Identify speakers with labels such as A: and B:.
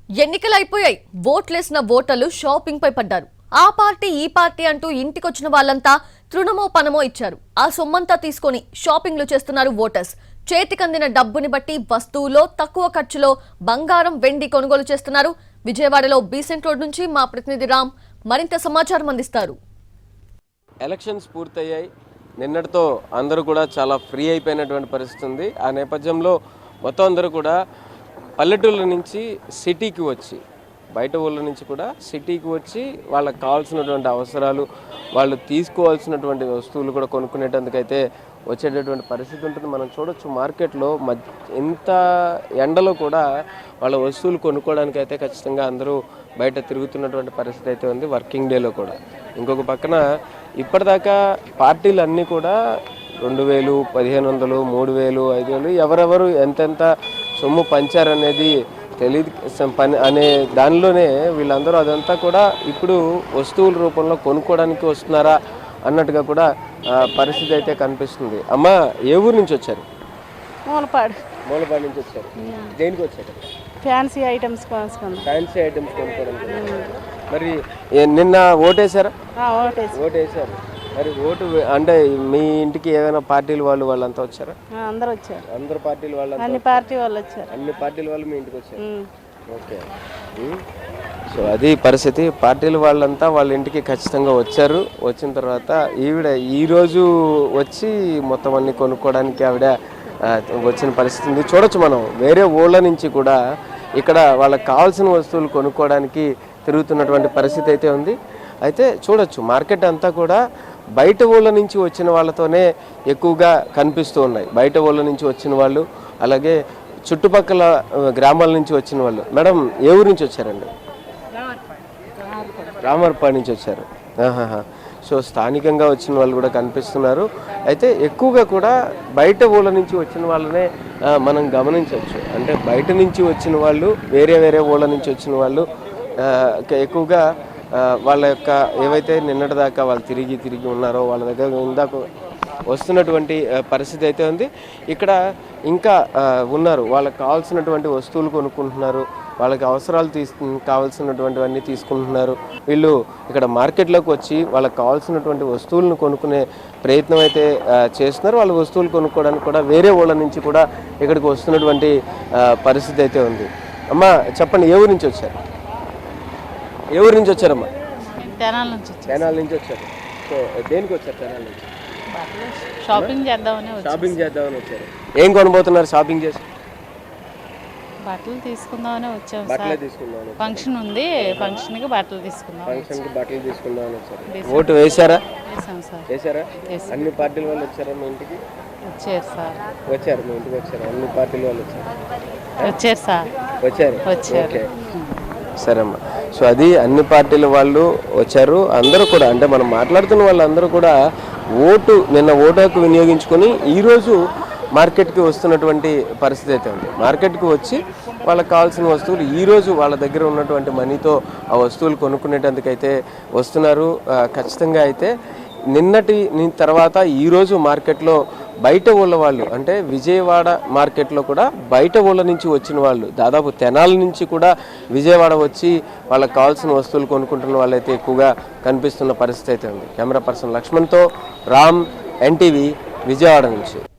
A: ఎన్నికలు అయిపోయాయి. ఓట్లేసిన ఓటర్లు షాపింగ్ పై పడ్డారు. ఆ పార్టీ ఈ పార్టీ అంటూ ఇంటికొచ్చిన వాళ్ళంతా తృణమో పనమో ఇచ్చారు. ఆ సొమ్మంతా తీసుకొని షాపింగ్లు చేస్తున్నారు ఓటర్స్. చేతికందిన డబ్బుని బట్టి వస్తువులో తక్కువ ఖర్చులో బంగారం, వెండి కొనుగోలు చేస్తున్నారు. విజయవాడలో బీసెంట్ రోడ్ నుంచి మా ప్రతినిధి రామ్ మరింత సమాచారం అందిస్తారు.
B: ఎలక్షన్స్ పూర్తయ్యాయి. నిన్నటితో అందరూ కూడా చాలా ఫ్రీ అయిపోయినటువంటి పరిస్థితి ఉంది. ఆ నేపథ్యంలో మొత్తం అందరూ కూడా పల్లెటూళ్ళ నుంచి సిటీకి వచ్చి, బయట ఊళ్ళ నుంచి కూడా సిటీకి వచ్చి వాళ్ళకి కావాల్సినటువంటి అవసరాలు, వాళ్ళు తీసుకోవాల్సినటువంటి వస్తువులు కూడా కొనుక్కునేటందుకైతే వచ్చేటటువంటి పరిస్థితి ఉంటుంది. మనం చూడొచ్చు మార్కెట్లో ఎంత ఎండలో కూడా వాళ్ళ వస్తువులు కొనుక్కోవడానికి అయితే ఖచ్చితంగా అందరూ బయట తిరుగుతున్నటువంటి పరిస్థితి అయితే ఉంది, వర్కింగ్ డేలో కూడా. ఇంకొక పక్కన ఇప్పటిదాకా పార్టీలు అన్నీ కూడా 2000, 1500, 3000, 5000 ఎవరెవరు ఎంతెంత సొమ్ము పంచారనేది తెలియదు పని అనే దానిలోనే వీళ్ళందరూ అదంతా కూడా ఇప్పుడు వస్తువుల రూపంలో కొనుక్కోవడానికి వస్తున్నారా అన్నట్టుగా కూడా పరిస్థితి అయితే కనిపిస్తుంది. అమ్మ, ఏ ఊరు నుంచి వచ్చారు? మూలపాడు నుంచి వచ్చారు. దేనికి వచ్చారు?
C: ఫ్యాన్సీ ఐటమ్స్
B: కొనుక్కోవడానికి. మరి నిన్న ఓటేశారా? ఓటేశారు. మరి ఓటు అంటే మీ ఇంటికి ఏమైనా పార్టీల వాళ్ళంతా వచ్చారా?
C: అందరూ వచ్చారు.
B: అందరు పార్టీల వాళ్ళు,
C: అన్ని పార్టీ వాళ్ళు వచ్చారు.
B: అన్ని పార్టీల వాళ్ళు మీ ఇంటికి వచ్చారు. ఓకే. సో అది పరిస్థితి. పార్టీల వాళ్ళంతా వాళ్ళ ఇంటికి ఖచ్చితంగా వచ్చారు. వచ్చిన తర్వాత ఈవిడ ఈరోజు వచ్చి మొత్తం అన్ని కొనుక్కోవడానికి ఆవిడ వచ్చిన పరిస్థితి ఉంది. చూడొచ్చు మనం వేరే ఊళ్ళ నుంచి కూడా ఇక్కడ వాళ్ళకి కావాల్సిన వస్తువులు కొనుక్కోవడానికి తిరుగుతున్నటువంటి పరిస్థితి అయితే ఉంది. అయితే చూడొచ్చు మార్కెట్ అంతా కూడా బయట ఊళ్ళ నుంచి వచ్చిన వాళ్ళతోనే ఎక్కువగా కనిపిస్తూ ఉన్నాయి. బయట ఊళ్ళ నుంచి వచ్చిన వాళ్ళు, అలాగే చుట్టుపక్కల గ్రామాల నుంచి వచ్చిన వాళ్ళు. మేడం, ఏ ఊరు నుంచి వచ్చారండి? రామర్పాడు నుంచి వచ్చారు. సో స్థానికంగా వచ్చిన వాళ్ళు కూడా కనిపిస్తున్నారు. అయితే ఎక్కువగా కూడా బయట ఊళ్ళ నుంచి వచ్చిన వాళ్ళనే మనం గమనించవచ్చు. అంటే బయట నుంచి వచ్చిన వాళ్ళు, వేరే ఊళ్ళ నుంచి వచ్చిన వాళ్ళు ఎక్కువగా వాళ్ళ యొక్క ఏవైతే నిన్నటిదాకా వాళ్ళు తిరిగి ఉన్నారో వాళ్ళ దగ్గర ఇందాక వస్తున్నటువంటి పరిస్థితి అయితే ఉంది. ఇక్కడ ఇంకా ఉన్నారు, వాళ్ళకి కావాల్సినటువంటి వస్తువులు కొనుక్కుంటున్నారు, వాళ్ళకి అవసరాలు కావాల్సినటువంటివన్నీ తీసుకుంటున్నారు. వీళ్ళు ఇక్కడ మార్కెట్లోకి వచ్చి వాళ్ళకి కావాల్సినటువంటి వస్తువులను కొనుక్కునే ప్రయత్నం అయితే చేస్తున్నారు. వాళ్ళ వస్తువులు కొనుక్కోవడానికి కూడా వేరే ఊళ్ళ నుంచి కూడా ఇక్కడికి వస్తున్నటువంటి పరిస్థితి అయితే ఉంది. అమ్మ, చెప్పండి, ఏ ఊరు నుంచి వచ్చారు? ఏ ఊరు నుంచి వచ్చారమ్మా?
C: తెనాలి
B: నుంచి వచ్చారు. సో దేనికి వచ్చారు? తెనాలి నుంచి
C: షాపింగ్ చేద్దామని
B: వచ్చారు. ఏం కొనబోతున్నారు షాపింగ్ చేసి?
C: బట్టలు తీసుకుందామని వచ్చాం.
B: ఫంక్షన్
C: ఉంది, ఫంక్షన్కి బట్టలు తీసుకుందామని
B: వచ్చారు. ఓటు వేశారా? వేశారా? అన్ని పార్టీల వాళ్ళు వచ్చారా మీ ఇంటికి?
C: వచ్చారు సార్.
B: వచ్చారు మీ ఇంటికి వచ్చారు? అన్ని పార్టీల వాళ్ళు
C: వచ్చారు సార్.
B: ఓకే, సరే అమ్మా. సో అది అన్ని పార్టీల వాళ్ళు వచ్చారు. అందరూ కూడా అంటే మనం మాట్లాడుతున్న వాళ్ళందరూ కూడా నిన్న ఓటు హక్కు వినియోగించుకొని ఈరోజు మార్కెట్కి వస్తున్నటువంటి పరిస్థితి అయితే ఉంది. మార్కెట్కి వచ్చి వాళ్ళకి కావాల్సిన వస్తువులు ఈరోజు వాళ్ళ దగ్గర ఉన్నటువంటి మనీతో ఆ వస్తువులు కొనుక్కునేటందుకైతే వస్తున్నారు. ఖచ్చితంగా అయితే నిన్నటి తర్వాత ఈరోజు మార్కెట్లో బయట ఊళ్ళ వాళ్ళు, అంటే విజయవాడ మార్కెట్లో కూడా బయట ఊళ్ళ నుంచి వచ్చిన వాళ్ళు, దాదాపు తెనాల నుంచి కూడా విజయవాడ వచ్చి వాళ్ళకి కావాల్సిన వస్తువులు కొనుక్కుంటున్న వాళ్ళైతే ఎక్కువగా కనిపిస్తున్న పరిస్థితి అయితే ఉంది. కెమెరా పర్సన్ లక్ష్మణ్తో రామ్, ఎన్టీవీ, విజయవాడ నుంచి.